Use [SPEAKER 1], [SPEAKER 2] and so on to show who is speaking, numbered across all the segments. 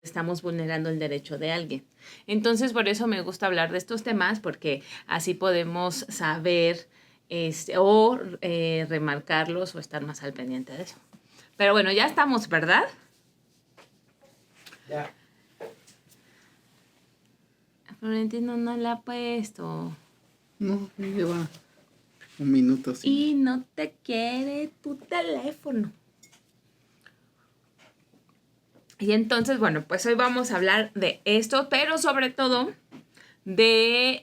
[SPEAKER 1] estamos vulnerando el derecho de alguien. Entonces, por eso me gusta hablar de estos temas, porque así podemos saber remarcarlos o estar más al pendiente de eso. Pero bueno, ya estamos, ¿verdad?
[SPEAKER 2] Ya.
[SPEAKER 1] Florentino no la ha puesto.
[SPEAKER 3] No, lleva un minuto. Sí.
[SPEAKER 1] Y no te quiere tu teléfono. Y entonces, bueno, pues hoy vamos a hablar de esto, pero sobre todo de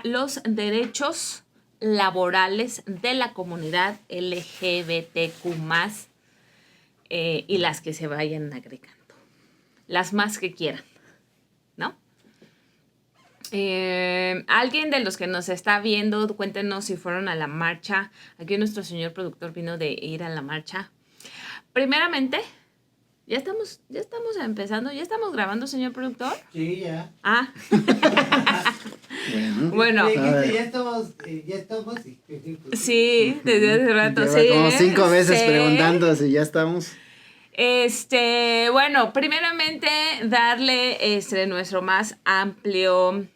[SPEAKER 1] los derechos laborales de la comunidad LGBTQ+, y las que se vayan agregando. Las más que quieran, ¿no? Alguien de los que nos está viendo, cuéntenos si fueron a la marcha. Aquí nuestro señor productor vino de ir a la marcha. Primeramente, ya estamos empezando, ya estamos grabando, señor productor.
[SPEAKER 2] Sí, ya.
[SPEAKER 1] Ah.
[SPEAKER 3] Bueno.
[SPEAKER 2] Ya estamos.
[SPEAKER 1] Sí, desde hace rato.
[SPEAKER 3] Lleva
[SPEAKER 1] Sí,
[SPEAKER 3] como 5 veces
[SPEAKER 1] sí.
[SPEAKER 3] preguntando si ya estamos.
[SPEAKER 1] Bueno, primeramente darle nuestro más amplio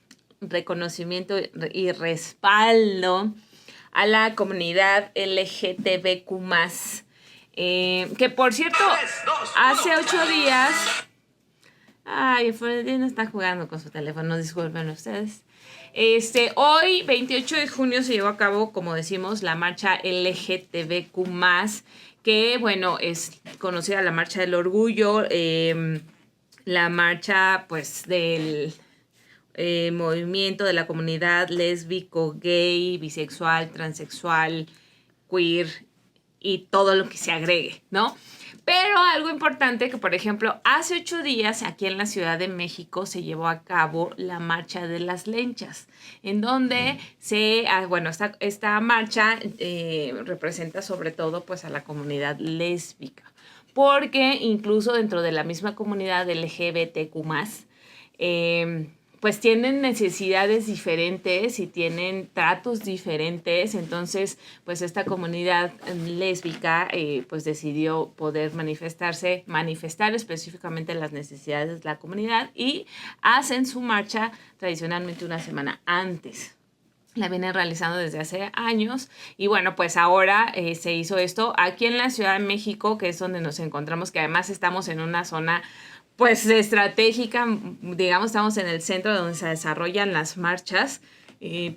[SPEAKER 1] reconocimiento y respaldo a la comunidad LGTBQ+, que por cierto, hace 8 días... Ay, Florentino está jugando con su teléfono, disculpen ustedes. Hoy, 28 de junio, se llevó a cabo, como decimos, la marcha LGTBQ+, que, bueno, es conocida la marcha del orgullo, la marcha, pues, del movimiento de la comunidad lésbico, gay, bisexual, transexual, queer y todo lo que se agregue, ¿no? Pero algo importante que, por ejemplo, hace 8 días aquí en la Ciudad de México se llevó a cabo la Marcha de las Lenchas, en donde esta marcha representa sobre todo pues a la comunidad lésbica, porque incluso dentro de la misma comunidad LGBTQ+, pues tienen necesidades diferentes y tienen tratos diferentes. Entonces, pues esta comunidad lésbica pues decidió poder manifestar específicamente las necesidades de la comunidad, y hacen su marcha tradicionalmente una semana antes. La vienen realizando desde hace años, y bueno, pues ahora se hizo esto aquí en la Ciudad de México, que es donde nos encontramos, que además estamos en una zona pues estratégica, digamos, estamos en el centro donde se desarrollan las marchas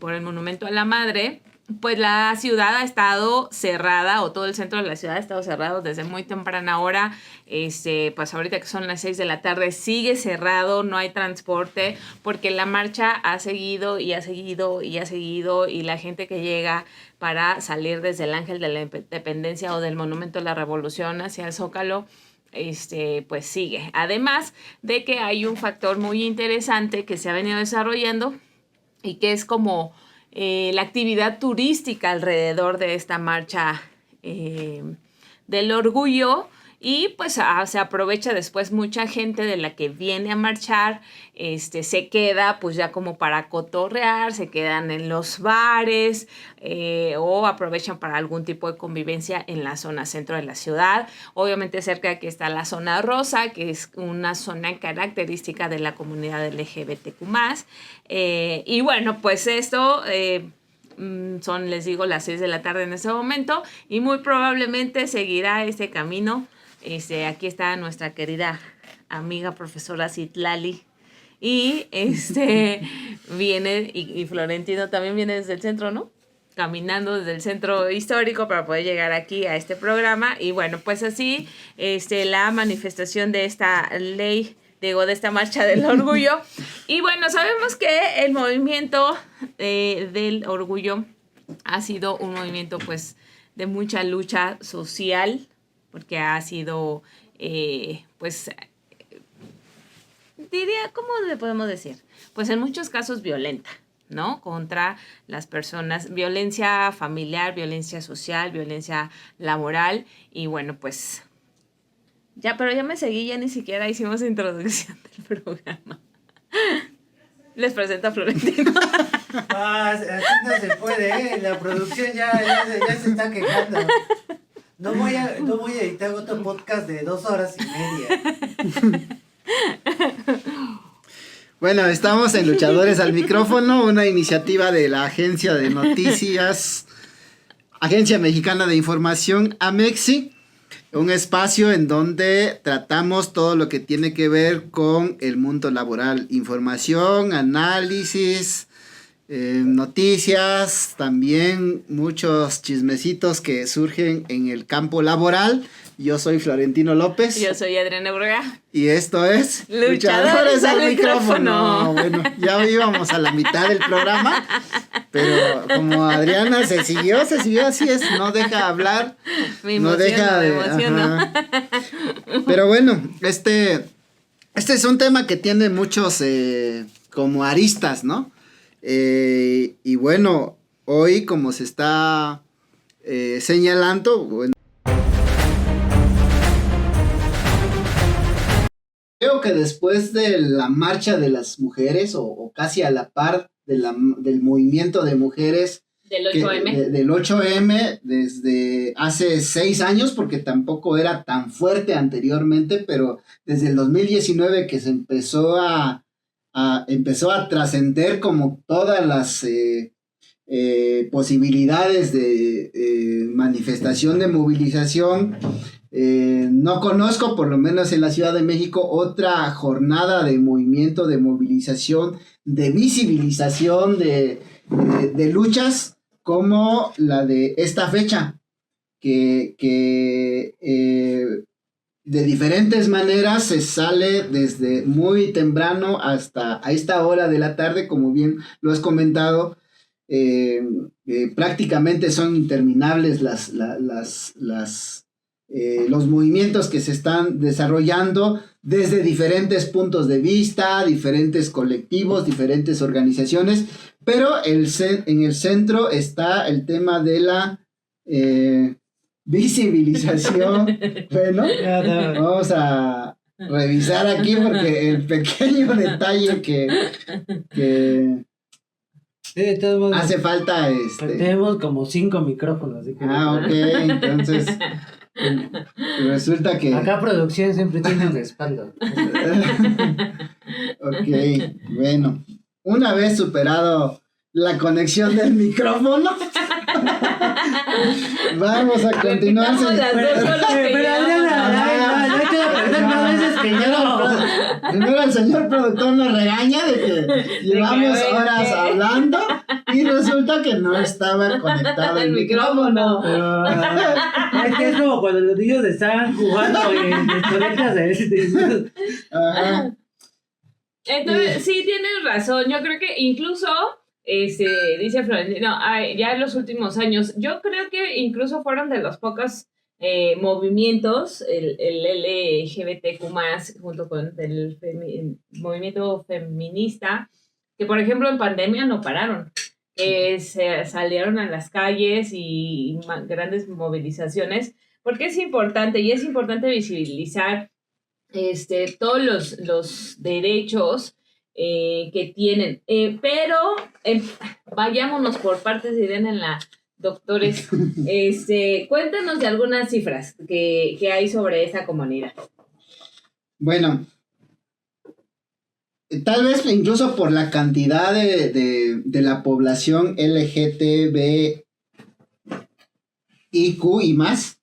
[SPEAKER 1] por el Monumento a la Madre. Pues la ciudad ha estado cerrada, o todo el centro de la ciudad ha estado cerrado desde muy temprana hora. Pues ahorita que son las 6 de la tarde sigue cerrado, no hay transporte, porque la marcha ha seguido y ha seguido y ha seguido, y la gente que llega para salir desde el Ángel de la Independencia o del Monumento a la Revolución hacia el Zócalo, pues sigue. Además de que hay un factor muy interesante que se ha venido desarrollando, y que es como la actividad turística alrededor de esta marcha del orgullo. Y pues se aprovecha después mucha gente de la que viene a marchar, se queda pues ya como para cotorrear, se quedan en los bares o aprovechan para algún tipo de convivencia en la zona centro de la ciudad. Obviamente cerca de aquí está la zona rosa, que es una zona característica de la comunidad LGBTQ+. Y bueno, pues esto... son, les digo, las 6 de la tarde en este momento, y muy probablemente seguirá este camino. Aquí está nuestra querida amiga profesora Citlali, y viene, y Florentino también viene desde el centro, ¿no? Caminando desde el centro histórico para poder llegar aquí a este programa. Y bueno, pues así la manifestación de esta ley, digo, de esta marcha del orgullo. Y bueno, sabemos que el movimiento del orgullo ha sido un movimiento pues de mucha lucha social, porque ha sido pues diría, ¿cómo le podemos decir? Pues en muchos casos violenta, ¿no? Contra las personas, violencia familiar, violencia social, violencia laboral. Y bueno, pues ya, pero ya me seguí, ya ni siquiera hicimos introducción del programa. Les presento a Florentino.
[SPEAKER 2] Así no se puede, la producción ya se está quejando. No voy a editar otro podcast de 2 horas y media.
[SPEAKER 3] Bueno, estamos en Luchadores al Micrófono, una iniciativa de la agencia de noticias, Agencia Mexicana de Información, AMEXI, un espacio en donde tratamos todo lo que tiene que ver con el mundo laboral, información, análisis, noticias, también muchos chismecitos que surgen en el campo laboral. Yo soy Florentino López.
[SPEAKER 1] Yo soy Adriana Burga.
[SPEAKER 3] Y esto es
[SPEAKER 1] Luchadores al Micrófono.
[SPEAKER 3] Bueno, ya íbamos a la mitad del programa, pero como Adriana se siguió así es, no deja hablar.
[SPEAKER 1] Me
[SPEAKER 3] No deja de.
[SPEAKER 1] emociono.
[SPEAKER 3] Ajá. Pero bueno, este es un tema que tiene muchos como aristas, ¿no? Y bueno, hoy como se está señalando, bueno, creo que después de la marcha de las mujeres, o casi a la par del movimiento de mujeres
[SPEAKER 1] Del 8M.
[SPEAKER 3] del 8M, desde hace 6 años, porque tampoco era tan fuerte anteriormente, pero desde el 2019 que se empezó a trascender como todas las posibilidades de manifestación, de movilización. No conozco, por lo menos en la Ciudad de México, otra jornada de movimiento, de movilización, de visibilización, de luchas como la de esta fecha, que de diferentes maneras se sale desde muy temprano hasta a esta hora de la tarde, como bien lo has comentado. Prácticamente son interminables los movimientos que se están desarrollando desde diferentes puntos de vista, diferentes colectivos, diferentes organizaciones, pero en el centro está el tema de la visibilización. Bueno, vamos a revisar aquí porque el pequeño detalle que
[SPEAKER 2] Sí, de todos modos,
[SPEAKER 3] hace falta
[SPEAKER 2] tenemos como 5 micrófonos. Así que
[SPEAKER 3] ok, entonces resulta que
[SPEAKER 2] acá producción siempre tiene un respaldo.
[SPEAKER 3] ok, bueno, una vez superado la conexión del micrófono, vamos a continuar.
[SPEAKER 1] Repitamos las dos cosas que
[SPEAKER 2] Pero Adriana, no hay que aprender más veces que yo.
[SPEAKER 3] Primero el señor productor nos regaña de que llevamos horas hablando y resulta que no estaba conectado el micrófono.
[SPEAKER 2] Pero, es que es como cuando los niños están jugando y desconectas de
[SPEAKER 3] Ajá.
[SPEAKER 1] Entonces, sí, tienes razón. Yo creo que incluso, dice Florentino, ya en los últimos años, yo creo que incluso fueron de los pocos movimientos, el LGBTQ+, junto con el movimiento feminista, que por ejemplo en pandemia no pararon. Se salieron a las calles y grandes movilizaciones, porque es importante visibilizar todos los derechos que tienen. Pero vayámonos por partes, Irene, en la doctores. Cuéntanos de algunas cifras que hay sobre esta comunidad.
[SPEAKER 3] Bueno, tal vez incluso por la cantidad de la población LGTBIQ y más,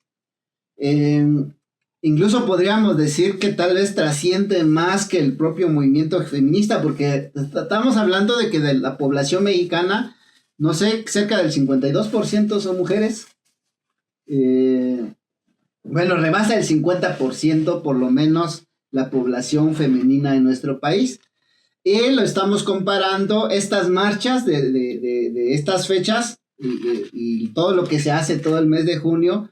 [SPEAKER 3] incluso podríamos decir que tal vez trasciende más que el propio movimiento feminista, porque estamos hablando de que de la población mexicana, no sé, cerca del 52% son mujeres. Bueno, rebasa el 50% por lo menos la población femenina en nuestro país. Y lo estamos comparando estas marchas de estas fechas y todo lo que se hace todo el mes de junio.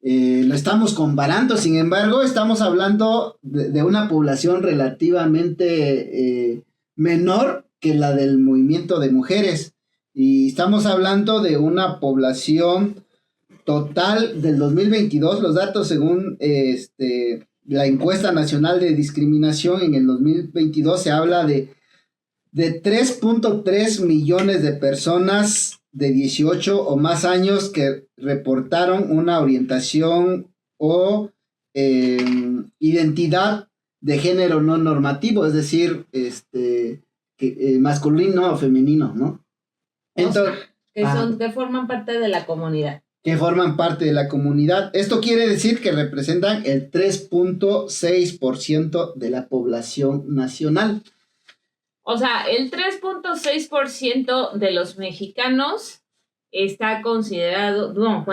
[SPEAKER 3] Lo estamos comparando, sin embargo, estamos hablando de una población relativamente menor que la del movimiento de mujeres. Y estamos hablando de una población total del 2022, los datos según la encuesta nacional de discriminación en el 2022 se habla de 3.3 millones de personas de 18 o más años que reportaron una orientación o identidad de género no normativo, es decir, masculino o femenino, ¿no? Entonces,
[SPEAKER 1] que forman parte de la comunidad.
[SPEAKER 3] Que forman parte de la comunidad. Esto quiere decir que representan el 3.6% de la población nacional.
[SPEAKER 1] O sea, el 3.6% de los mexicanos está considerado, no.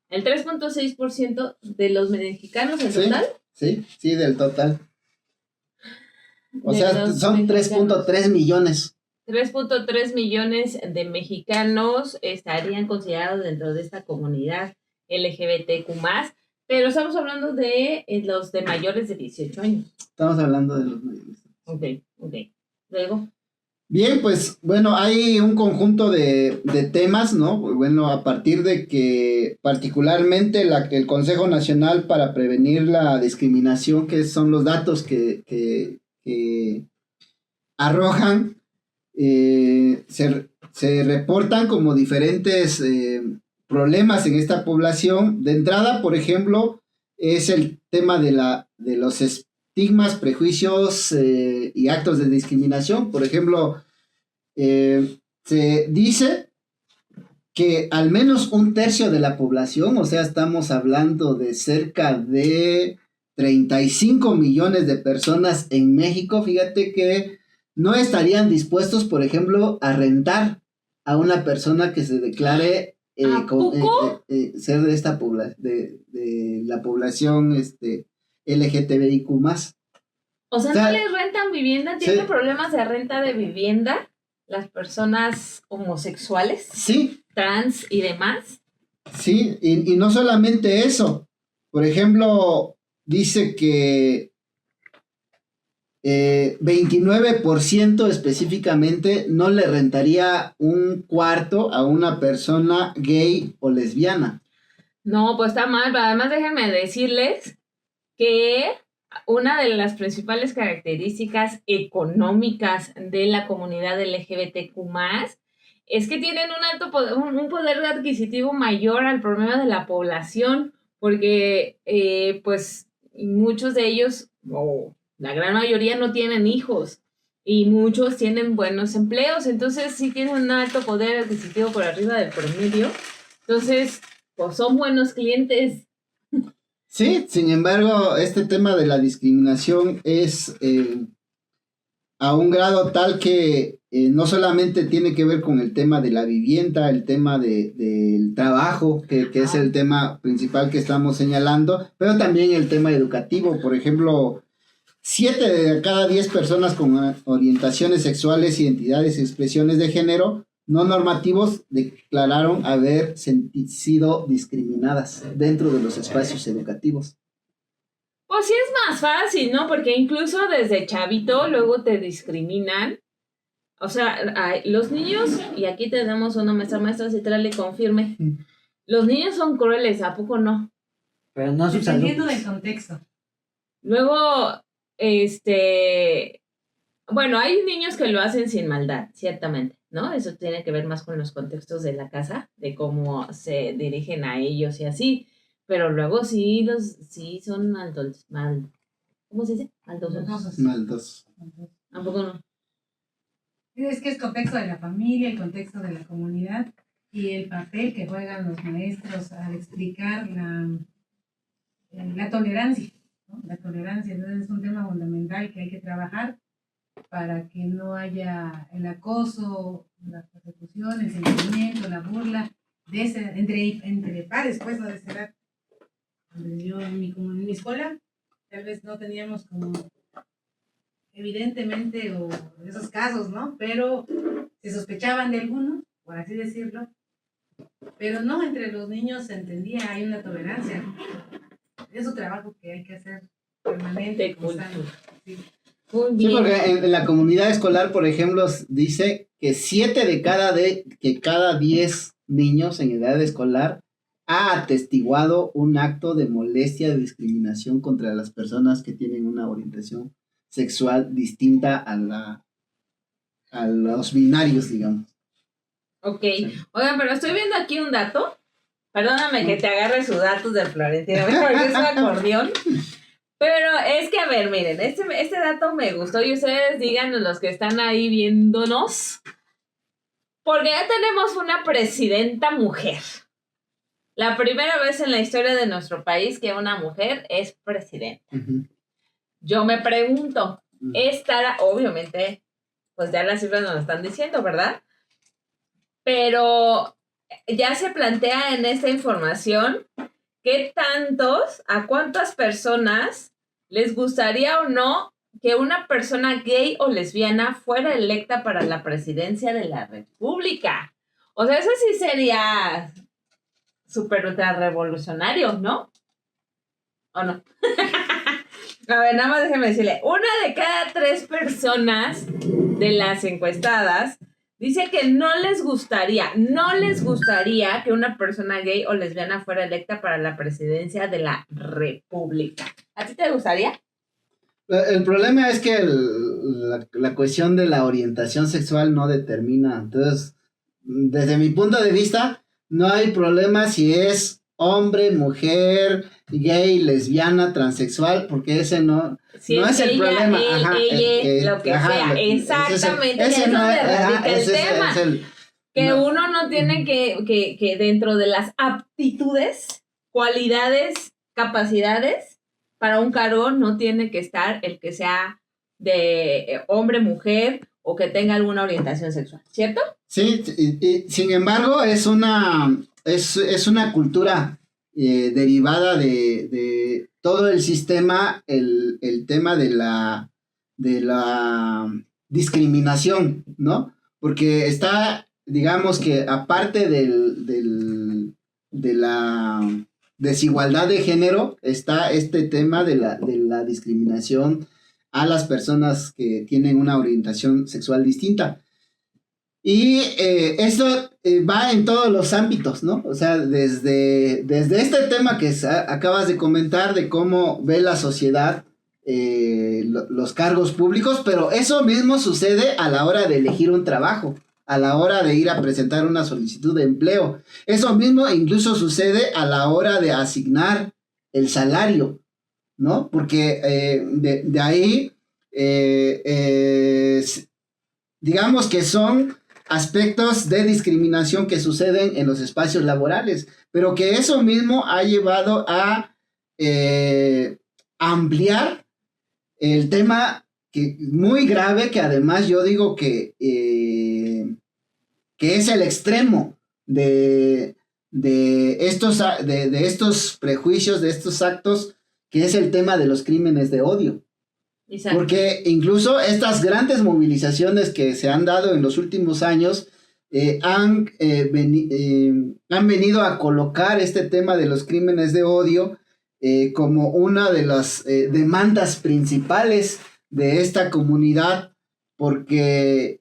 [SPEAKER 1] El 3.6% de los mexicanos en total.
[SPEAKER 3] Sí, del total. O sea, son 3.3 millones.
[SPEAKER 1] 3.3 millones de mexicanos estarían considerados dentro de esta comunidad LGBTQ+, pero estamos hablando de los de mayores de 18 años.
[SPEAKER 3] Estamos hablando de los mayores.
[SPEAKER 1] Ok. Luego.
[SPEAKER 3] Bien, pues bueno, hay un conjunto de temas, ¿no? Bueno, a partir de que particularmente el Consejo Nacional para Prevenir la Discriminación, que son los datos que arrojan, se reportan como diferentes problemas en esta población. De entrada, por ejemplo, es el tema de los estigmas, prejuicios y actos de discriminación. Por ejemplo, se dice que al menos 1/3 de la población, o sea, estamos hablando de cerca de 35 millones de personas en México, fíjate que no estarían dispuestos, por ejemplo, a rentar a una persona que se declare ser de esta de la población LGTBIQ+.
[SPEAKER 1] O sea, ¿no les rentan vivienda? ¿Tienen problemas de renta de vivienda las personas homosexuales?
[SPEAKER 3] Sí.
[SPEAKER 1] Trans y demás.
[SPEAKER 3] Sí, y no solamente eso. Por ejemplo, dice que 29% específicamente no le rentaría un cuarto a una persona gay o lesbiana.
[SPEAKER 1] No, pues está mal, pero además déjenme decirles que una de las principales características económicas de la comunidad LGBTQ+, es que tienen un poder adquisitivo mayor al promedio de la población, porque pues muchos de ellos, la gran mayoría, no tienen hijos y muchos tienen buenos empleos, entonces sí tienen un alto poder adquisitivo por arriba del promedio, entonces pues son buenos clientes.
[SPEAKER 3] Sí, sin embargo, este tema de la discriminación es a un grado tal que no solamente tiene que ver con el tema de la vivienda, el tema del trabajo, que es el tema principal que estamos señalando, pero también el tema educativo. Por ejemplo, 7 de cada 10 personas con orientaciones sexuales, identidades y expresiones de género no normativos declararon haber sido discriminadas dentro de los espacios educativos.
[SPEAKER 1] Pues sí es más fácil, ¿no? Porque incluso desde chavito luego te discriminan. O sea, los niños, y aquí tenemos una maestra Citra le confirme, los niños son crueles, ¿a poco no?
[SPEAKER 2] Pero no sus
[SPEAKER 4] dependiendo
[SPEAKER 2] alumnos.
[SPEAKER 4] del contexto.
[SPEAKER 1] Luego, bueno, hay niños que lo hacen sin maldad, ciertamente, ¿no? Eso tiene que ver más con los contextos de la casa, de cómo se dirigen a ellos y así. Pero luego sí son ¿cómo se dice?
[SPEAKER 3] Maldosos.
[SPEAKER 1] ¿A poco no?
[SPEAKER 4] Es que es contexto de la familia, el contexto de la comunidad y el papel que juegan los maestros al explicar la tolerancia, ¿no? La tolerancia, entonces es un tema fundamental que hay que trabajar para que no haya el acoso, la persecución, el señalamiento, la burla entre pares, pues, no de esa edad. Yo en mi escuela tal vez no teníamos como evidentemente o esos casos, ¿no? Pero se sospechaban de algunos, por así decirlo, pero no entre los niños se entendía, hay una tolerancia. Es un trabajo que hay que hacer permanente, constante. Sí.
[SPEAKER 3] Sí, porque en la comunidad escolar, por ejemplo, dice que 7 de cada 10 niños en edad escolar ha atestiguado un acto de molestia, de discriminación contra las personas que tienen una orientación sexual distinta a los binarios, digamos.
[SPEAKER 1] Ok. Sí. Oigan, pero estoy viendo aquí un dato. Perdóname que te agarre sus datos de Florentino, porque es un acordeón. Pero es que, a ver, miren, este dato me gustó y ustedes díganos los que están ahí viéndonos, porque ya tenemos una presidenta mujer. La primera vez en la historia de nuestro país que una mujer es presidenta.
[SPEAKER 3] Ujú.
[SPEAKER 1] Yo me pregunto, estará, obviamente, pues ya las cifras nos lo están diciendo, ¿verdad? Pero ya se plantea en esta información a cuántas personas les gustaría o no que una persona gay o lesbiana fuera electa para la presidencia de la República. O sea, eso sí sería súper ultra revolucionario, ¿no? ¿O no? A ver, nada más déjenme decirle, 1 de cada 3 personas de las encuestadas dice que no les gustaría que una persona gay o lesbiana fuera electa para la presidencia de la República. ¿A ti te gustaría?
[SPEAKER 3] El problema es que la cuestión de la orientación sexual no determina. Entonces, desde mi punto de vista, no hay problema si es hombre, mujer, gay, lesbiana, transexual, porque ese no es el problema.
[SPEAKER 1] Lo que sea. Exactamente.
[SPEAKER 3] Ese no es
[SPEAKER 1] el tema. Que uno no tiene que dentro de las aptitudes, cualidades, capacidades, para un cargo no tiene que estar el que sea de hombre, mujer o que tenga alguna orientación sexual, ¿cierto?
[SPEAKER 3] Sí, y sin embargo es una cultura derivada de todo el sistema, el tema de la discriminación, ¿no? Porque está, digamos que aparte de la desigualdad de género, está este tema de la discriminación a las personas que tienen una orientación sexual distinta. Y esto va en todos los ámbitos, ¿no? O sea, desde este tema que acabas de comentar, de cómo ve la sociedad los cargos públicos, pero eso mismo sucede a la hora de elegir un trabajo, a la hora de ir a presentar una solicitud de empleo. Eso mismo incluso sucede a la hora de asignar el salario, ¿no? Porque de ahí, digamos que son aspectos de discriminación que suceden en los espacios laborales, pero que eso mismo ha llevado a ampliar el tema muy grave, que además yo digo que es el extremo de estos prejuicios, de estos actos, que es el tema de los crímenes de odio. Exacto. Porque incluso estas grandes movilizaciones que se han dado en los últimos años han venido a colocar este tema de los crímenes de odio como una de las demandas principales de esta comunidad, porque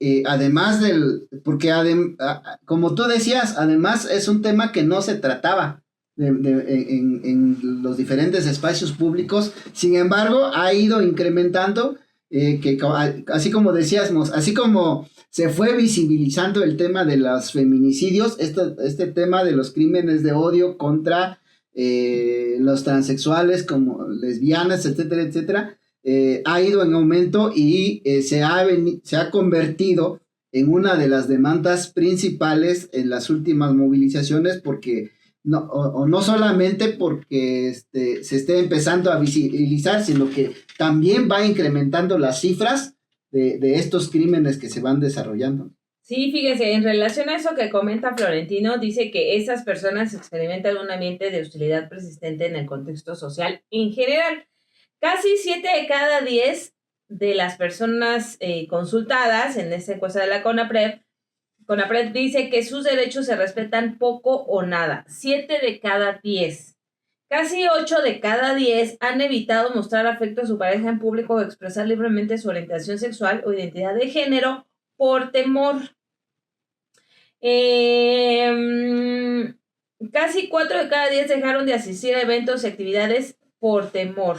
[SPEAKER 3] como tú decías, además es un tema que no se trataba en los diferentes espacios públicos. Sin embargo, ha ido incrementando, así como decíamos, así como se fue visibilizando el tema de los feminicidios, este tema de los crímenes de odio contra los transexuales, como lesbianas, etcétera, etcétera, ha ido en aumento y se ha convertido en una de las demandas principales en las últimas movilizaciones, porque no solamente porque se esté empezando a visibilizar, sino que también va incrementando las cifras de estos crímenes que se van desarrollando.
[SPEAKER 1] Sí, fíjese, en relación a eso que comenta Florentino, dice que esas personas experimentan un ambiente de hostilidad persistente en el contexto social en general. Casi 7 de cada 10 de las personas consultadas en esta encuesta de la CONAPRED dice que sus derechos se respetan poco o nada. 7 de cada 10. Casi 8 de cada 10 han evitado mostrar afecto a su pareja en público o expresar libremente su orientación sexual o identidad de género por temor. Casi 4 de cada 10 dejaron de asistir a eventos y actividades por temor.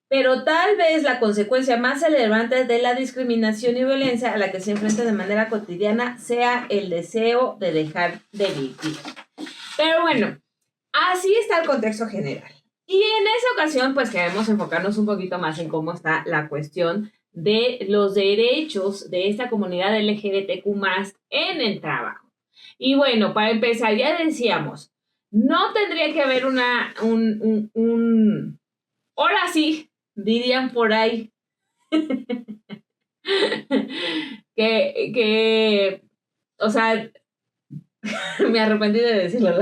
[SPEAKER 1] Pero tal vez la consecuencia más relevante de la discriminación y violencia a la que se enfrenta de manera cotidiana sea el deseo de dejar de vivir. Pero bueno, así está el contexto general. Y en esa ocasión, pues queremos enfocarnos un poquito más en cómo está la cuestión de los derechos de esta comunidad LGBTQ+ en el trabajo. Y bueno, para empezar, ya decíamos, no tendría que haber ahora sí, dirían por ahí, o sea, me arrepentí de decirlo.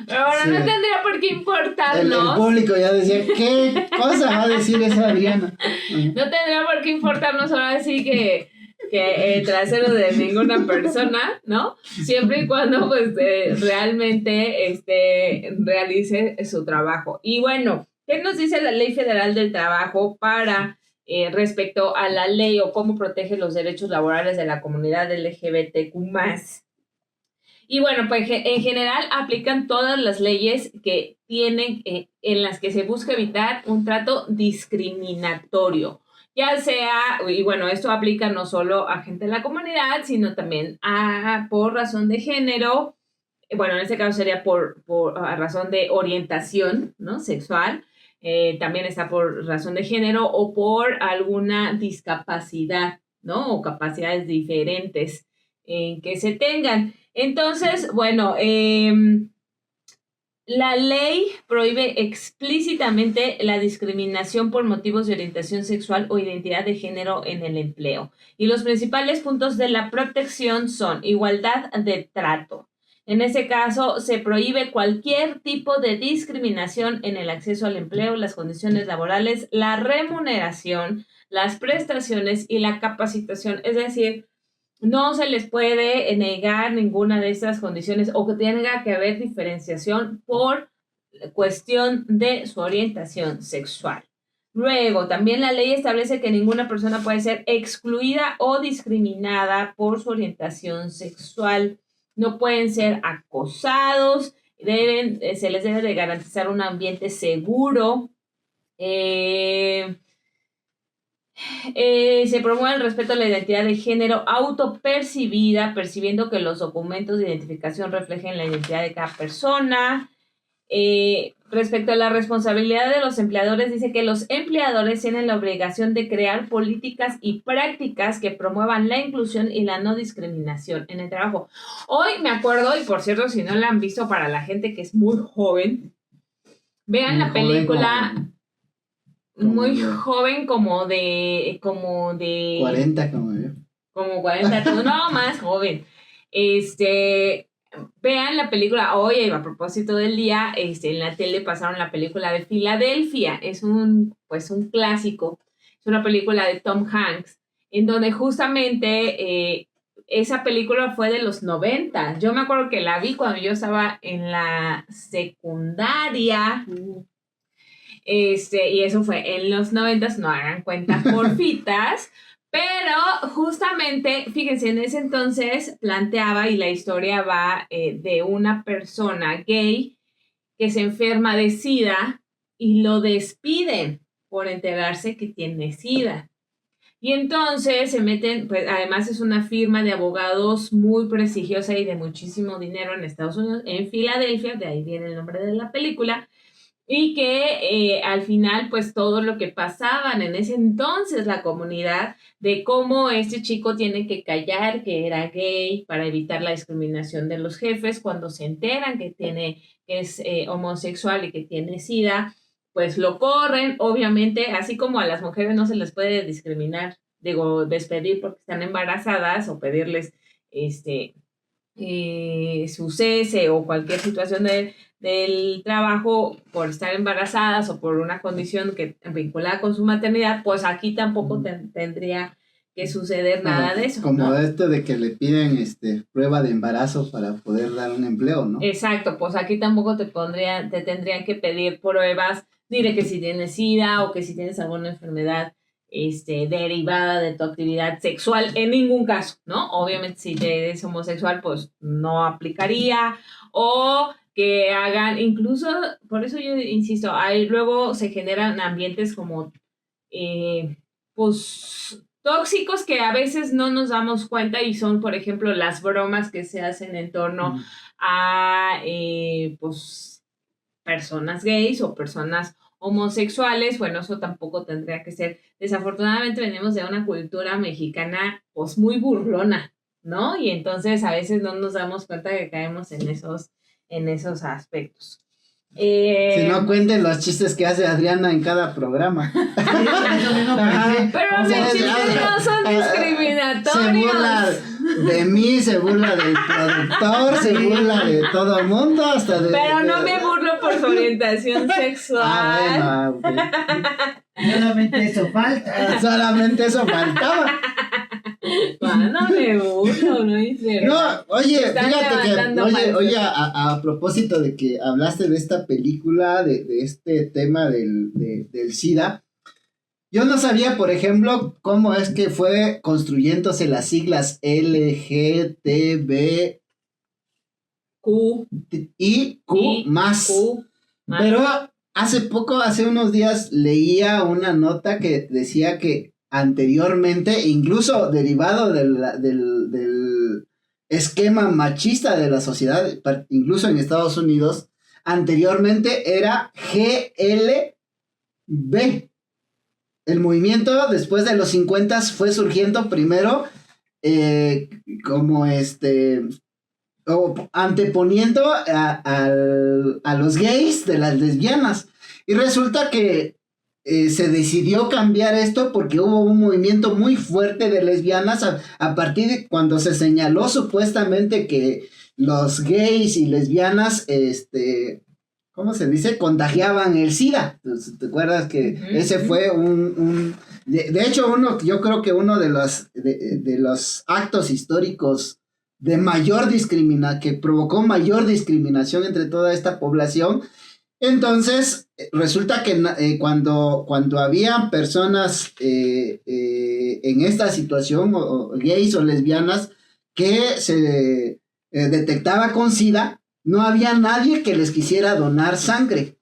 [SPEAKER 1] Pero bueno, sí, no tendría por qué importarnos.
[SPEAKER 3] El público ya decía, ¿qué cosa va a decir esa Adriana?
[SPEAKER 1] No tendría por qué importarnos ahora sí que el trasero de ninguna persona, ¿no? Siempre y cuando pues realmente realice su trabajo. Y bueno, ¿qué nos dice la Ley Federal del Trabajo para respecto a la ley o cómo protege los derechos laborales de la comunidad LGBTQ+? Y bueno, pues en general aplican todas las leyes que tienen, en las que se busca evitar un trato discriminatorio. Ya sea, y bueno, esto aplica no solo a gente de la comunidad, sino también por razón de género. Bueno, en este caso sería por razón de orientación, ¿no? Sexual. También está por razón de género o por alguna discapacidad, ¿no? O capacidades diferentes que se tengan. Entonces, bueno, la ley prohíbe explícitamente la discriminación por motivos de orientación sexual o identidad de género en el empleo. Y los principales puntos de la protección son igualdad de trato. En este caso, se prohíbe cualquier tipo de discriminación en el acceso al empleo, las condiciones laborales, la remuneración, las prestaciones y la capacitación. Es decir, no se les puede negar ninguna de estas condiciones o que tenga que haber diferenciación por cuestión de su orientación sexual. Luego, también la ley establece que ninguna persona puede ser excluida o discriminada por su orientación sexual. No pueden ser acosados, se les debe de garantizar un ambiente seguro. Se promueve el respeto a la identidad de género autopercibida, percibiendo que los documentos de identificación reflejen la identidad de cada persona. Respecto a la responsabilidad de los empleadores, dice que los empleadores tienen la obligación de crear políticas y prácticas que promuevan la inclusión y la no discriminación en el trabajo. Hoy me acuerdo, y por cierto, si no la han visto, para la gente que es muy joven, vean la película... Muy joven, como de
[SPEAKER 3] 40, como yo.
[SPEAKER 1] Como 40, no, más joven. Vean la película, hoy a propósito del día, en la tele pasaron la película de Filadelfia, es un clásico, es una película de Tom Hanks, en donde justamente esa película fue de los 90. Yo me acuerdo que la vi cuando yo estaba en la secundaria. Y eso fue en los 90, no hagan cuenta porfitas, pero justamente, fíjense, en ese entonces planteaba, y la historia va de una persona gay que se enferma de SIDA y lo despiden por enterarse que tiene SIDA. Y entonces se meten, pues además es una firma de abogados muy prestigiosa y de muchísimo dinero en Estados Unidos, en Filadelfia, de ahí viene el nombre de la película. Y que al final, pues todo lo que pasaban en ese entonces la comunidad, de cómo este chico tiene que callar que era gay para evitar la discriminación de los jefes, cuando se enteran que es homosexual y que tiene SIDA, pues lo corren. Obviamente, así como a las mujeres no se les puede discriminar, despedir porque están embarazadas o pedirles su cese o cualquier situación del trabajo por estar embarazadas o por una condición que vinculada con su maternidad, pues aquí tampoco tendría que suceder nada de eso.
[SPEAKER 3] Como
[SPEAKER 1] ¿no?
[SPEAKER 3] esto de que le piden prueba de embarazo para poder dar un empleo, ¿no?
[SPEAKER 1] Exacto, pues aquí tampoco te tendrían que pedir pruebas ni de que si tienes SIDA o que si tienes alguna enfermedad derivada de tu actividad sexual, en ningún caso, ¿no? Obviamente si eres homosexual, pues no aplicaría, o que hagan, incluso, por eso yo insisto, luego se generan ambientes como, pues, tóxicos que a veces no nos damos cuenta y son, por ejemplo, las bromas que se hacen en torno a, pues, personas gays o personas homosexuales. Bueno, eso tampoco tendría que ser. Desafortunadamente venimos de una cultura mexicana pues muy burlona, ¿no? Y entonces a veces no nos damos cuenta que caemos en esos aspectos.
[SPEAKER 3] Si no, cuenten los chistes que hace Adriana en cada programa.
[SPEAKER 1] Pero mis chistes no son discriminatorios.
[SPEAKER 3] Se burla de mí, se burla del productor, se burla de todo el mundo, hasta de...
[SPEAKER 1] Pero no me burlo por su orientación sexual.
[SPEAKER 3] Bueno, okay.
[SPEAKER 2] Solamente eso faltaba.
[SPEAKER 1] No me burlo, no hice.
[SPEAKER 3] No, oye,
[SPEAKER 1] Están
[SPEAKER 3] fíjate que,
[SPEAKER 1] levantando falsos.
[SPEAKER 3] a propósito de que hablaste de esta película, de este tema del SIDA, yo no sabía, por ejemplo, cómo es que fue construyéndose las siglas LGTB
[SPEAKER 1] Q,
[SPEAKER 3] y Q más.
[SPEAKER 1] Q, más.
[SPEAKER 3] Pero hace unos días leía una nota que decía que anteriormente, incluso derivado del esquema machista de la sociedad, incluso en Estados Unidos, anteriormente era GLB. El movimiento después de los 50 fue surgiendo primero como o anteponiendo a los gays de las lesbianas. Y resulta que se decidió cambiar esto porque hubo un movimiento muy fuerte de lesbianas a partir de cuando se señaló supuestamente que los gays y lesbianas, ¿cómo se dice? Contagiaban el SIDA. ¿Te acuerdas que ese fue de hecho, yo creo que uno de los actos históricos de que provocó mayor discriminación entre toda esta población? Entonces, resulta que cuando había personas en esta situación, o gays o lesbianas, que se detectaba con SIDA, no había nadie que les quisiera donar sangre.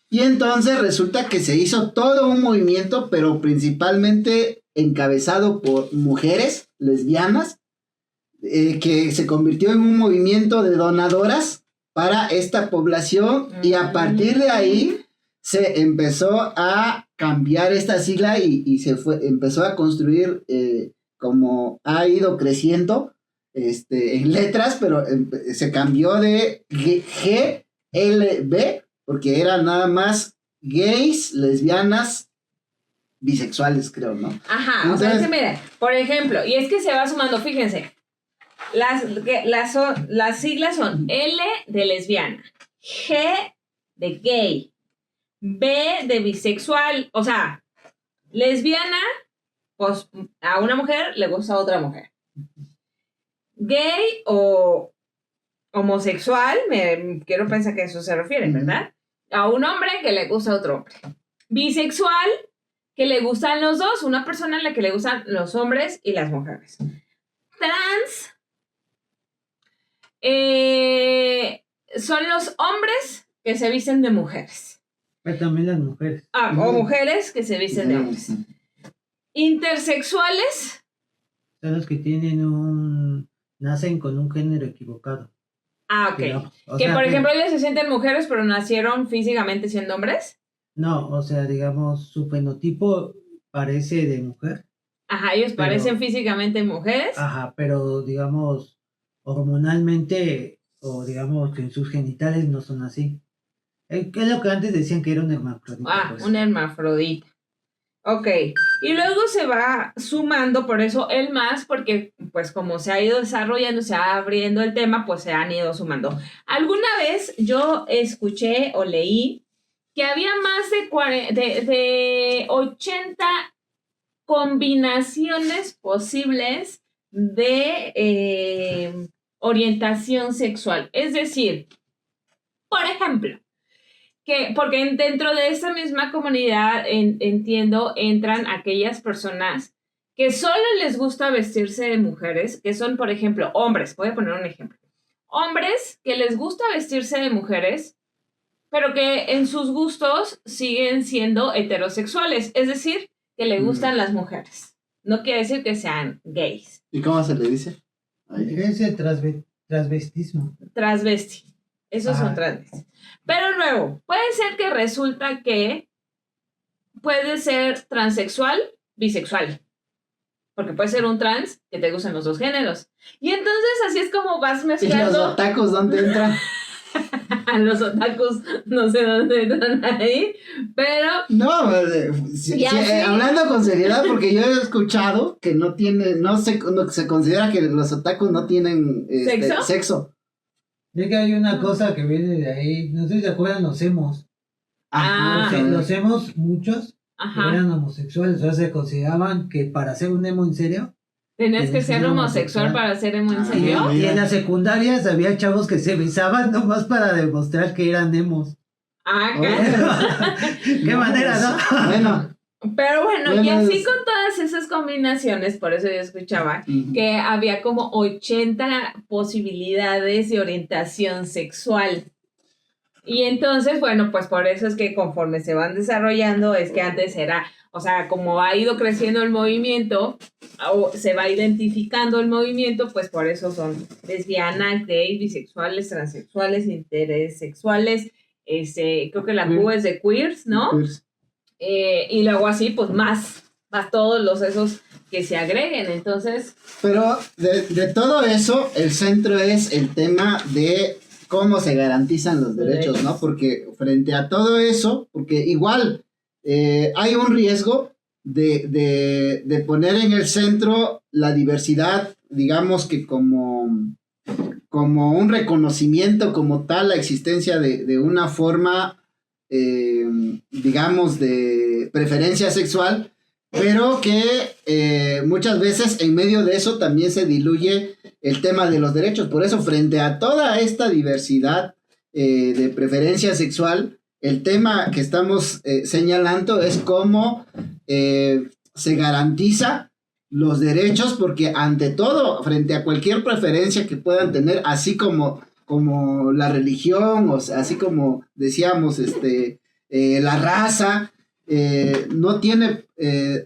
[SPEAKER 3] Y entonces resulta que se hizo todo un movimiento, pero principalmente encabezado por mujeres lesbianas, que se convirtió en un movimiento de donadoras para esta población, y a partir de ahí se empezó a cambiar esta sigla y empezó a construir como ha ido creciendo en letras, pero se cambió de GLB porque era nada más gays, lesbianas, bisexuales, creo, ¿no?
[SPEAKER 1] Ajá,
[SPEAKER 3] entonces,
[SPEAKER 1] o sea, mira, por ejemplo, y es que se va sumando, fíjense. Las siglas son L de lesbiana, G de gay, B de bisexual. O sea, lesbiana, pues a una mujer le gusta a otra mujer. Gay o homosexual, quiero pensar que a eso se refiere, ¿verdad? A un hombre que le gusta a otro hombre. Bisexual, que le gustan los dos, una persona a la que le gustan los hombres y las mujeres. Trans son los hombres que se visten de mujeres.
[SPEAKER 2] Pero también las mujeres.
[SPEAKER 1] O mujeres que se visten de hombres. Intersexuales
[SPEAKER 2] Son los que nacen con un género equivocado.
[SPEAKER 1] ok. Por ejemplo, ellos se sienten mujeres, pero nacieron físicamente siendo hombres.
[SPEAKER 2] No, o sea, digamos, su fenotipo parece de mujer.
[SPEAKER 1] Ajá, ellos parecen físicamente mujeres.
[SPEAKER 2] Ajá, pero digamos, hormonalmente, o digamos, en sus genitales no son así. ¿Qué es lo que antes decían que era un hermafrodita? Pues.
[SPEAKER 1] Un hermafrodita. Ok, y luego se va sumando, por eso el más, porque pues como se ha ido desarrollando, se va abriendo el tema, pues se han ido sumando. Alguna vez yo escuché o leí que había más de 80 combinaciones posibles de orientación sexual. Es decir, por ejemplo, porque dentro de esa misma comunidad, entiendo, entran aquellas personas que solo les gusta vestirse de mujeres, que son, por ejemplo, hombres. Voy a poner un ejemplo. Hombres que les gusta vestirse de mujeres, pero que en sus gustos siguen siendo heterosexuales. Es decir, que le gustan las mujeres. No quiere decir que sean gays.
[SPEAKER 3] ¿Y cómo se le dice?
[SPEAKER 2] Ese transvestismo.
[SPEAKER 1] Transvesti. Esos son trans. Pero luego, puede ser que resulta que puede ser transexual, bisexual. Porque puede ser un trans que te gustan los dos géneros. Y entonces así es como vas
[SPEAKER 3] ¿Y
[SPEAKER 1] mezclando.
[SPEAKER 3] los otakus dónde entran?
[SPEAKER 1] Los otakus no sé dónde entran ahí, pero
[SPEAKER 3] No,
[SPEAKER 1] Y así-
[SPEAKER 3] hablando con seriedad, porque yo he escuchado que no se considera que los otakus no tienen sexo.
[SPEAKER 2] Es que hay una cosa que viene de ahí, no sé si se acuerdan los emos.
[SPEAKER 1] Ah.
[SPEAKER 2] Los emos, muchos,
[SPEAKER 1] ajá,
[SPEAKER 2] eran homosexuales, o sea, se consideraban que para ser un emo en serio.
[SPEAKER 1] tenías que ser
[SPEAKER 2] ser
[SPEAKER 1] homosexual
[SPEAKER 2] homosexual.
[SPEAKER 1] para ser emo en
[SPEAKER 3] Ah,
[SPEAKER 1] serio.
[SPEAKER 2] Y en las secundarias había chavos que se besaban nomás para demostrar que eran emos.
[SPEAKER 1] Ah,
[SPEAKER 3] Oye,
[SPEAKER 2] Qué manera, ¿no?
[SPEAKER 3] Bueno.
[SPEAKER 1] pero bueno, y
[SPEAKER 3] Bueno,
[SPEAKER 1] así
[SPEAKER 3] es-
[SPEAKER 1] con todas esas combinaciones, por eso yo escuchaba que había como 80 posibilidades de orientación sexual. Y entonces, bueno, pues por eso es que conforme se van desarrollando, es que antes era, o sea, como ha ido creciendo el movimiento, o se va identificando el movimiento, pues por eso son lesbianas, gays, bisexuales, transexuales, intersexuales, creo que la Q es de queers, ¿no?
[SPEAKER 3] Queers.
[SPEAKER 1] Y luego así, pues más todos los esos que se agreguen. Entonces,
[SPEAKER 3] Pero de todo eso, el centro es el tema de cómo se garantizan los derechos, ¿no? Porque frente a todo eso, porque igual hay un riesgo de poner en el centro la diversidad, digamos que como un reconocimiento como tal, la existencia de una forma, digamos, de preferencia sexual, pero que muchas veces en medio de eso también se diluye el tema de los derechos. Por eso, frente a toda esta diversidad de preferencia sexual, el tema que estamos señalando es cómo se garantiza los derechos, porque ante todo, frente a cualquier preferencia que puedan tener, así como la religión, o sea, así como decíamos, la raza, no tiene,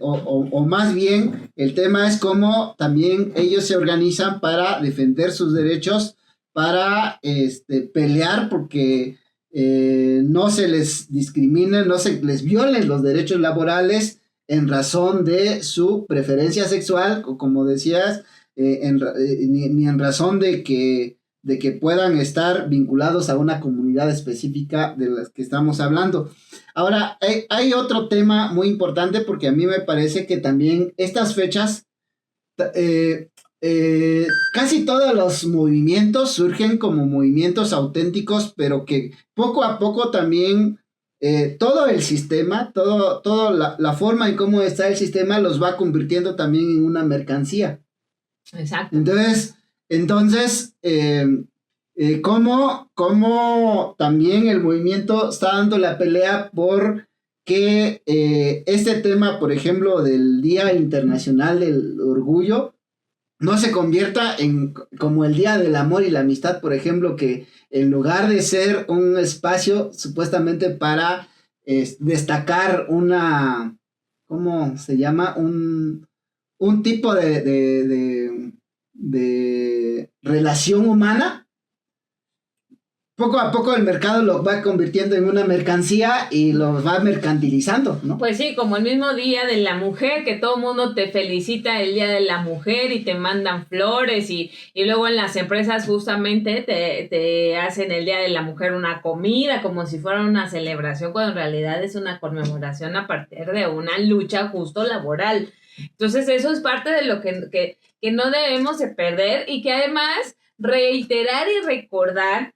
[SPEAKER 3] o más bien, el tema es cómo también ellos se organizan para defender sus derechos, para pelear porque no se les discrimine, no se les violen los derechos laborales en razón de su preferencia sexual, o como decías, ni en razón de que puedan estar vinculados a una comunidad específica de las que estamos hablando. Ahora, hay otro tema muy importante, porque a mí me parece que también estas fechas, casi todos los movimientos surgen como movimientos auténticos, pero que poco a poco también todo el sistema, toda la forma en cómo está el sistema los va convirtiendo también en una mercancía.
[SPEAKER 1] exacto.
[SPEAKER 3] Entonces, cómo también el movimiento está dando la pelea por que este tema, por ejemplo, del Día Internacional del Orgullo, no se convierta en como el Día del Amor y la Amistad, por ejemplo, que en lugar de ser un espacio supuestamente para destacar una, ¿cómo se llama? Un tipo de relación humana, poco a poco el mercado lo va convirtiendo en una mercancía y lo va mercantilizando, ¿no?
[SPEAKER 1] Pues sí, como el mismo Día de la Mujer, que todo el mundo te felicita el Día de la Mujer y te mandan flores y luego en las empresas justamente te hacen el Día de la Mujer una comida como si fuera una celebración, cuando en realidad es una conmemoración a partir de una lucha justo laboral. Entonces eso es parte de lo que no debemos de perder, y que además reiterar y recordar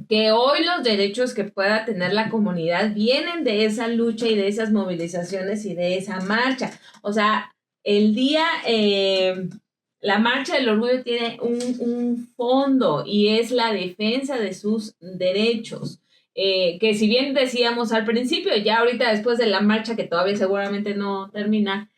[SPEAKER 1] que hoy los derechos que pueda tener la comunidad vienen de esa lucha y de esas movilizaciones y de esa marcha. O sea, el día, la marcha del orgullo tiene un fondo, y es la defensa de sus derechos. Que si bien decíamos al principio, ya ahorita después de la marcha, que todavía seguramente no termina,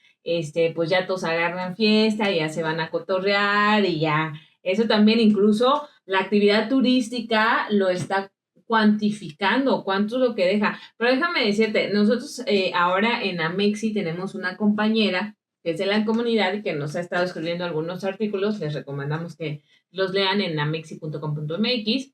[SPEAKER 1] pues ya todos agarran fiesta, ya se van a cotorrear y ya. Eso también, incluso la actividad turística lo está cuantificando, cuánto es lo que deja. Pero déjame decirte, nosotros ahora en Amexi tenemos una compañera que es de la comunidad y que nos ha estado escribiendo algunos artículos. Les recomendamos que los lean en amexi.com.mx.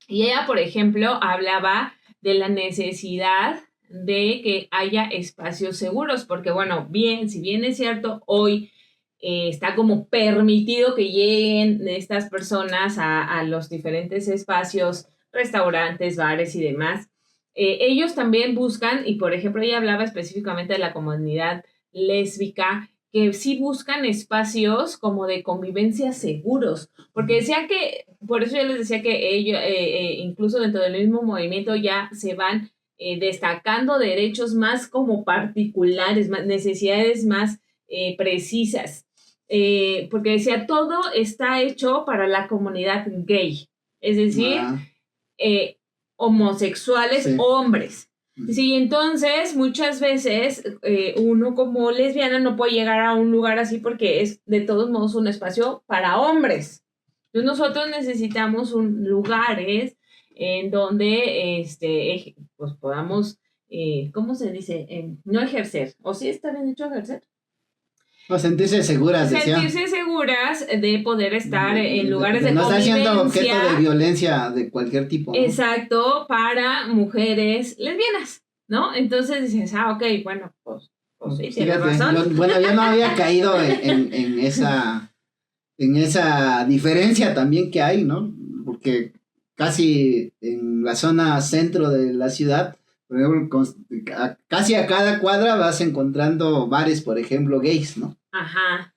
[SPEAKER 1] Y ella, por ejemplo, hablaba de la necesidad de que haya espacios seguros, porque bueno, si bien es cierto, hoy está como permitido que lleguen estas personas a los diferentes espacios, restaurantes, bares y demás, ellos también buscan, y por ejemplo ella hablaba específicamente de la comunidad lésbica, que sí buscan espacios como de convivencia seguros, porque decían que, por eso yo les decía que ellos, incluso dentro del mismo movimiento ya se van destacando derechos más como particulares, más, necesidades más precisas, porque decía, todo está hecho para la comunidad gay, es decir, homosexuales, sí, hombres. Sí, entonces muchas veces uno como lesbiana no puede llegar a un lugar así porque es de todos modos un espacio para hombres. Entonces nosotros necesitamos lugares en donde pues podamos, ¿cómo se dice? No ejercer. ¿O sí está bien dicho ejercer?
[SPEAKER 3] O sentirse seguras,
[SPEAKER 1] sentirse seguras de poder estar en lugares de
[SPEAKER 3] no
[SPEAKER 1] convivencia.
[SPEAKER 3] No está siendo objeto de violencia de cualquier tipo, ¿no?
[SPEAKER 1] Exacto, para mujeres lesbianas, ¿no? Entonces dices, ok, bueno, pues sí, tienes razón.
[SPEAKER 3] Yo no había caído en esa diferencia también que hay, ¿no? Porque casi en la zona centro de la ciudad, por ejemplo, casi a cada cuadra vas encontrando bares, por ejemplo, gays, ¿no?
[SPEAKER 1] Ajá.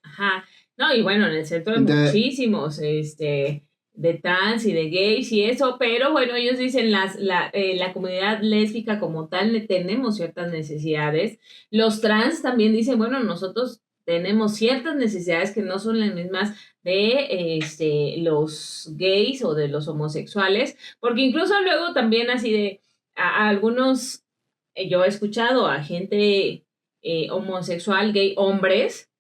[SPEAKER 1] No, y bueno, en el centro hay muchísimos, de trans y de gays y eso, pero bueno, ellos dicen la comunidad lésbica como tal tenemos ciertas necesidades. Los trans también dicen, bueno, nosotros tenemos ciertas necesidades que no son las mismas de los gays o de los homosexuales, porque incluso luego también así de a algunos, yo he escuchado a gente homosexual, gay, hombres,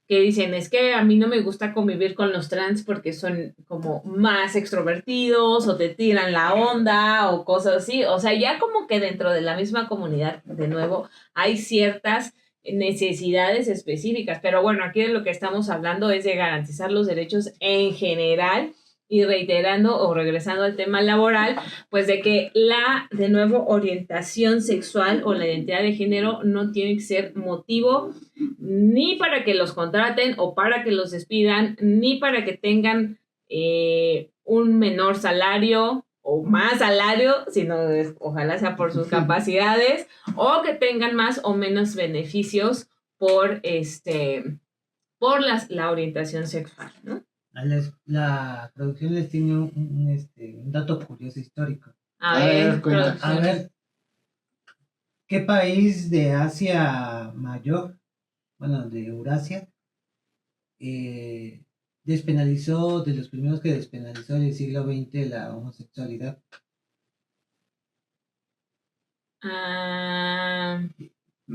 [SPEAKER 1] que dicen, es que a mí no me gusta convivir con los trans porque son como más extrovertidos o te tiran la onda o cosas así. O sea, ya como que dentro de la misma comunidad, de nuevo, hay ciertas necesidades específicas. Pero bueno, aquí de lo que estamos hablando es de garantizar los derechos en general y reiterando o regresando al tema laboral, pues de que de nuevo, orientación sexual o la identidad de género no tiene que ser motivo ni para que los contraten o para que los despidan, ni para que tengan un menor salario o más salario, sino ojalá sea por sus capacidades, o que tengan más o menos beneficios por la orientación sexual, ¿no?
[SPEAKER 2] La producción les tiene un dato curioso histórico.
[SPEAKER 1] A ver,
[SPEAKER 2] ¿qué país de Asia Mayor, bueno, de Eurasia, despenalizó, de los primeros que despenalizó en el siglo XX la homosexualidad?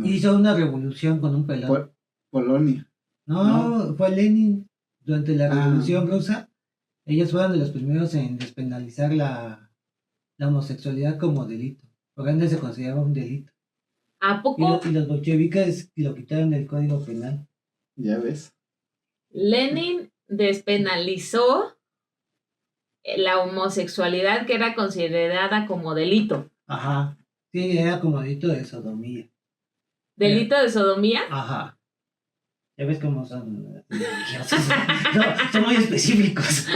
[SPEAKER 2] Hizo una revolución con un pelón.
[SPEAKER 3] Polonia.
[SPEAKER 2] No, fue Lenin. Durante la Revolución Rusa, ellos fueron de los primeros en despenalizar la homosexualidad como delito. Porque antes se consideraba un delito.
[SPEAKER 1] ¿A poco?
[SPEAKER 2] Y los bolcheviques lo quitaron del Código Penal.
[SPEAKER 3] Ya ves.
[SPEAKER 1] Lenin despenalizó la homosexualidad que era considerada como delito.
[SPEAKER 2] Ajá. Sí, era como delito de sodomía.
[SPEAKER 1] ¿Delito de sodomía?
[SPEAKER 2] Ajá. Ya ves cómo son religiosos. No, son muy específicos.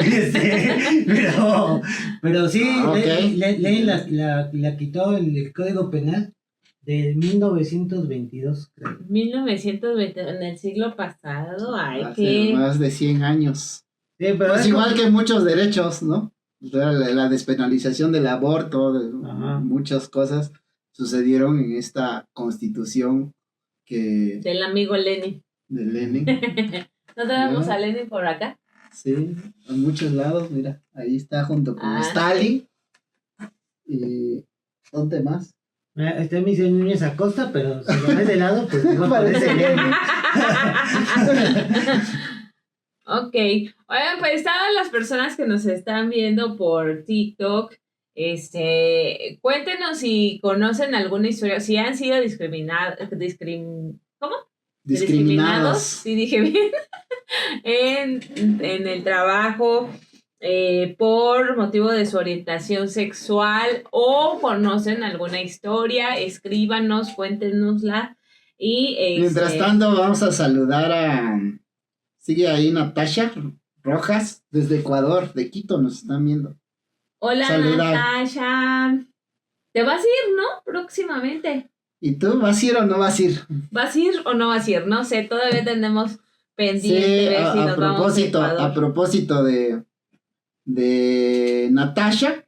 [SPEAKER 2] Pero sí, okay. Lenin la quitó en el Código Penal de 1922, creo.
[SPEAKER 1] 1922, en el siglo pasado.
[SPEAKER 3] Hace más de 100 años.
[SPEAKER 2] Sí, pero
[SPEAKER 3] pues igual que muchos derechos, ¿no? La despenalización del aborto, muchas cosas sucedieron en esta constitución que...
[SPEAKER 1] Del amigo Lenin.
[SPEAKER 3] De Lenin.
[SPEAKER 1] ¿No tenemos a Lenin por acá?
[SPEAKER 3] Sí, en muchos lados, mira, ahí está junto con Stalin. ¿Y dónde más?
[SPEAKER 2] Este es mi señor Núñez Acosta, pero si lo ves de lado, pues no parece Lenin.
[SPEAKER 1] Ok, oigan, pues todas las personas que nos están viendo por TikTok, cuéntenos si conocen alguna historia, si han sido discriminados, sí dije bien, en el trabajo, por motivo de su orientación sexual o conocen alguna historia, escríbanos, cuéntenosla. Y
[SPEAKER 3] Mientras tanto, vamos a saludar a... Sigue ahí Natasha Rojas, desde Ecuador, de Quito, nos están viendo.
[SPEAKER 1] Hola,
[SPEAKER 3] Saludar.
[SPEAKER 1] Natasha. ¿Te vas a ir, no? Próximamente.
[SPEAKER 3] ¿Y tú vas a ir o no vas a ir?
[SPEAKER 1] ¿Vas a ir o no vas a ir? No sé, todavía tenemos pendiente ver si nos vamos a Ecuador.
[SPEAKER 3] A propósito de Natasha,